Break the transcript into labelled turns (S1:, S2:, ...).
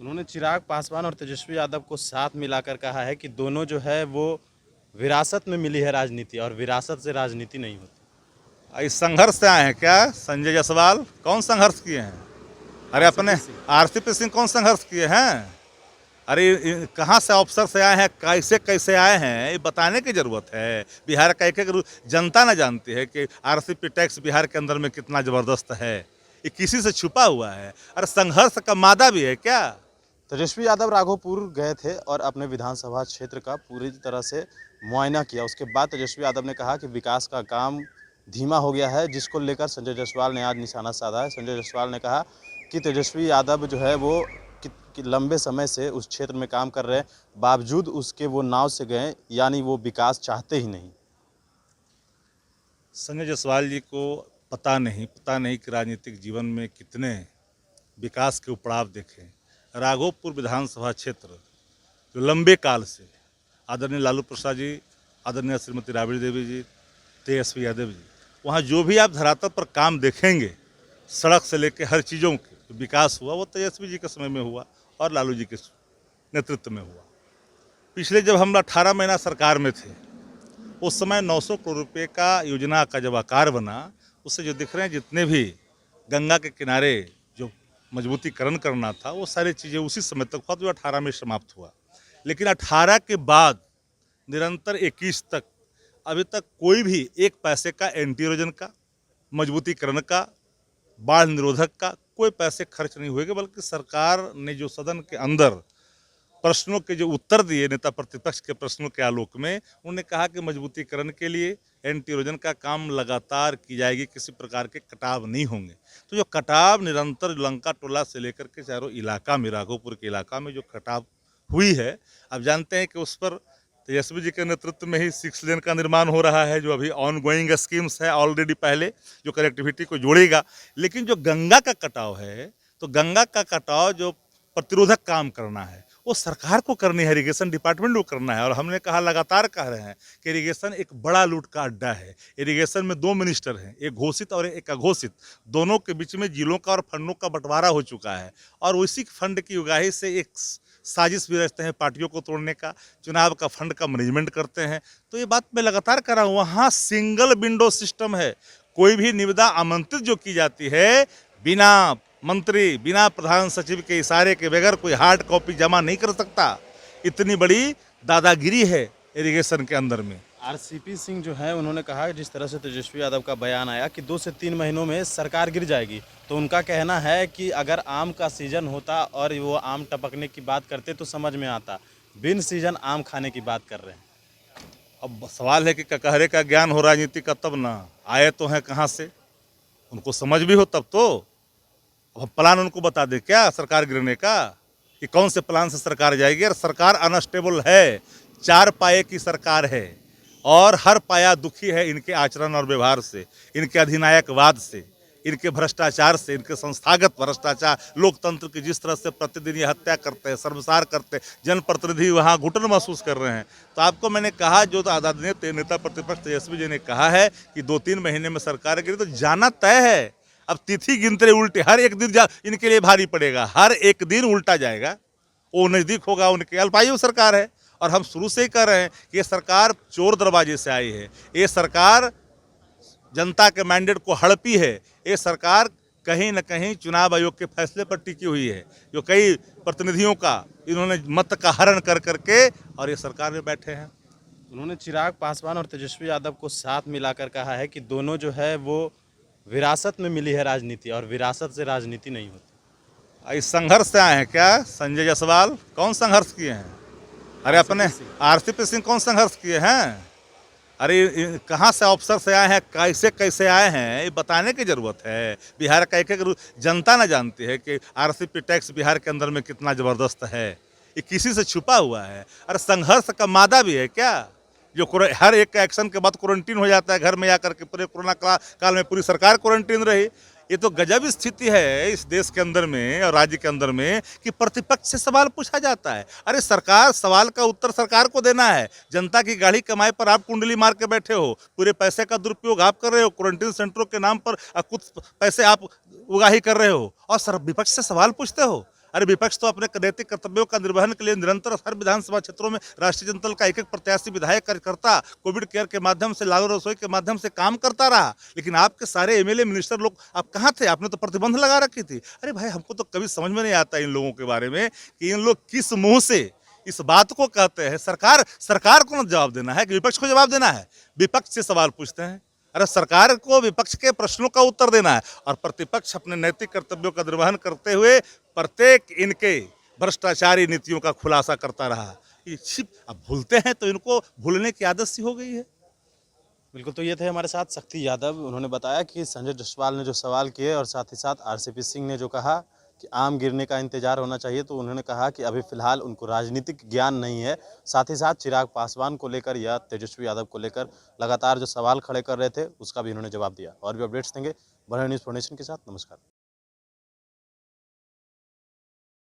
S1: उन्होंने चिराग पासवान और तेजस्वी यादव को साथ मिलाकर कहा है कि दोनों जो है वो विरासत में मिली है राजनीति और विरासत से राजनीति नहीं होती।
S2: इस संघर्ष से आए हैं क्या संजय जायसवाल? कौन संघर्ष किए हैं? अरे अपने आरसीपी सिंह कौन संघर्ष किए हैं? अरे कहाँ से अवसर से आए हैं, कैसे कैसे आए हैं, ये बताने की ज़रूरत है। बिहार का एक एक जनता ना जानती है कि आरसीपी टैक्स बिहार के अंदर में कितना ज़बरदस्त है। ये किसी से छुपा हुआ है। अरे संघर्ष का मादा भी है क्या?
S1: तेजस्वी यादव राघोपुर गए थे और अपने विधानसभा क्षेत्र का पूरी तरह से मुआयना किया। उसके बाद तेजस्वी यादव ने कहा कि विकास का काम धीमा हो गया है, जिसको लेकर संजय जायसवाल ने आज निशाना साधा है। संजय जायसवाल ने कहा कि तेजस्वी यादव जो है वो कि लंबे समय से उस क्षेत्र में काम कर रहे हैं, बावजूद उसके वो नाव से गए, यानी वो विकास चाहते ही नहीं।
S2: संजय जायसवाल जी को पता नहीं कि राजनीतिक जीवन में कितने विकास के उपड़ाव देखे। राघोपुर विधानसभा क्षेत्र जो लंबे काल से आदरणीय लालू प्रसाद जी, आदरणीय श्रीमती राबड़ी देवी जी, तेजस्वी यादव जी, वहाँ जो भी आप धरातल पर काम देखेंगे, सड़क से लेकर हर चीज़ों के विकास हुआ, वो तेजस्वी जी के समय में हुआ और लालू जी के नेतृत्व में हुआ। पिछले जब हम 18 महीना सरकार में थे, उस समय 900 करोड़ रुपये का योजना का जब आकार बना, उससे जो दिख रहे हैं जितने भी गंगा के किनारे जो मजबूतीकरण करना था, वो सारी चीज़ें उसी समय तक हुआ जो 18 में समाप्त हुआ। लेकिन 18 के बाद निरंतर 21 तक अभी तक कोई भी एक पैसे का एंटी इरोजन का, मजबूतीकरण का, बाढ़ निरोधक का कोई पैसे खर्च नहीं हुए, बल्कि सरकार ने जो सदन के अंदर प्रश्नों के जो उत्तर दिए नेता प्रतिपक्ष के प्रश्नों के आलोक में, उन्होंने कहा कि मजबूतीकरण के लिए एंटी इरोजन का काम लगातार की जाएगी, किसी प्रकार के कटाव नहीं होंगे। तो जो कटाव निरंतर लंका टोला से लेकर के चारों इलाका में, राघोपुर के इलाका में जो कटाव हुई है, अब जानते हैं कि उस पर तेजस्वी जी के नेतृत्व में ही 6 लेन का निर्माण हो रहा है, जो अभी ऑन गोइंग स्कीम्स है ऑलरेडी पहले, जो कनेक्टिविटी को जोड़ेगा। लेकिन जो गंगा का कटाव है, तो गंगा का कटाव जो प्रतिरोधक काम करना है, वो सरकार को करनी है, इरिगेशन डिपार्टमेंट को करना है। और हमने कहा, लगातार कह रहे हैं कि इरिगेशन एक बड़ा लूट का अड्डा है। इरिगेशन में 2 मिनिस्टर हैं, एक घोषित और एक अघोषित, दोनों के बीच में जिलों का और फंडों का बंटवारा हो चुका है। और उसी फंड की उगाही से एक साजिश भी रचते हैं पार्टियों को तोड़ने का, चुनाव का फंड का मैनेजमेंट करते हैं। तो ये बात मैं लगातार कर रहा हूँ, वहाँ सिंगल विंडो सिस्टम है। कोई भी निविदा आमंत्रित जो की जाती है, बिना मंत्री, बिना प्रधान सचिव के इशारे के बगैर कोई हार्ड कॉपी जमा नहीं कर सकता। इतनी बड़ी दादागिरी है इरिगेशन के अंदर में।
S1: आरसीपी सिंह जो है, उन्होंने कहा कि जिस तरह से तेजस्वी यादव का बयान आया कि 2 से 3 महीनों में सरकार गिर जाएगी, तो उनका कहना है कि अगर आम का सीजन होता और वो आम टपकने की बात करते तो समझ में आता, बिन सीजन आम खाने की बात कर रहे हैं।
S2: अब सवाल है कि ककहरे का ज्ञान हो राजनीति का, तब ना आए तो हैं कहाँ से, उनको समझ भी हो तब तो। अब प्लान उनको बता दे क्या सरकार गिरने का, कि कौन से प्लान से सरकार जाएगी। और सरकार अनस्टेबल है, 4 पाए की सरकार है, और हर पाया दुखी है इनके आचरण और व्यवहार से, इनके अधिनायकवाद से, इनके भ्रष्टाचार से, इनके संस्थागत भ्रष्टाचार, लोकतंत्र की जिस तरह से प्रतिदिन ये हत्या करते हैं, सर्वसार करते हैं, जनप्रतिनिधि वहाँ घुटन महसूस कर रहे हैं। तो आपको मैंने कहा, जो आदरणीय नेता प्रतिपक्ष तेजस्वी जी ने कहा है कि 2-3 महीने में सरकार गिरी, तो जाना तय है। अब तिथि गिनते उल्टे, हर एक दिन इनके लिए भारी पड़ेगा, हर एक दिन उल्टा जाएगा, वो नज़दीक होगा। उनके अल्पायु सरकार है, और हम शुरू से ही कह रहे हैं कि ये सरकार चोर दरवाजे से आई है, ये सरकार जनता के मैंडेट को हड़पी है, ये सरकार कहीं न कहीं चुनाव आयोग के फैसले पर टिकी हुई है, जो कई प्रतिनिधियों का इन्होंने मत का हरण कर करके और ये सरकार में बैठे हैं।
S1: उन्होंने चिराग पासवान और तेजस्वी यादव को साथ मिलाकर कहा है कि दोनों जो है वो विरासत में मिली है राजनीति और विरासत से राजनीति नहीं होती।
S2: इस संघर्ष से आए हैं क्या संजय जायसवाल? कौन संघर्ष किए हैं? अरे अपने आरसीपी सिंह कौन संघर्ष किए हैं? अरे कहाँ से अवसर से आए हैं, कैसे कैसे आए हैं, ये बताने की ज़रूरत है। बिहार का एक एक जनता ना जानती है कि आरसीपी टैक्स बिहार के अंदर में कितना ज़बरदस्त है। ये किसी से छुपा हुआ है। अरे संघर्ष का मादा भी है क्या, जो हर एक एक्शन के बाद क्वारंटीन हो जाता है घर में आकर के। पूरे कोरोना काल में पूरी सरकार क्वारंटीन रही। ये तो गजब स्थिति है इस देश के अंदर में और राज्य के अंदर में कि प्रतिपक्ष से सवाल पूछा जाता है। अरे सरकार, सवाल का उत्तर सरकार को देना है। जनता की गाढ़ी कमाई पर आप कुंडली मार के बैठे हो, पूरे पैसे का दुरुपयोग आप कर रहे हो, क्वारंटीन सेंटरों के नाम पर कुछ पैसे आप उगाही कर रहे हो, और विपक्ष से सवाल पूछते हो। अरे विपक्ष तो अपने नैतिक कर्तव्यों का निर्वहन के लिए निरंतर हर विधानसभा क्षेत्रों में राष्ट्रीय जनता दल का एक एक प्रत्याशी विधायक कार्यकर्ता कोविड केयर के माध्यम से, लागू रसोई के माध्यम से काम करता रहा। लेकिन आपके सारे एमएलए मिनिस्टर लोग आप कहाँ थे? आपने तो प्रतिबंध लगा रखी थी। अरे भाई, हमको तो कभी समझ में नहीं आता इन लोगों के बारे में कि इन लोग किस मुंह से इस बात को कहते हैं। सरकार को न जवाब देना है कि विपक्ष को जवाब देना है? विपक्ष से सवाल पूछते हैं। अरे सरकार को विपक्ष के प्रश्नों का उत्तर देना है और प्रतिपक्ष अपने नैतिक कर्तव्यों का निर्वहन करते हुए प्रत्येक इनके भ्रष्टाचारी नीतियों का खुलासा करता रहा। ये अब भूलते हैं तो इनको भूलने की आदत सी हो गई है।
S1: बिल्कुल, तो ये थे हमारे साथ शक्ति यादव। उन्होंने बताया कि संजय जायसवाल ने जो सवाल किए और साथ ही साथ आरसीपी सिंह ने जो कहा कि आम गिरने का इंतजार होना चाहिए, तो उन्होंने कहा कि अभी फिलहाल उनको राजनीतिक ज्ञान नहीं है। साथ ही साथ चिराग पासवान को लेकर या तेजस्वी यादव को लेकर लगातार जो सवाल खड़े कर रहे थे, उसका भी उन्होंने जवाब दिया। और भी अपडेट्स देंगे बने न्यूज़ फाउंडेशन के साथ। नमस्कार।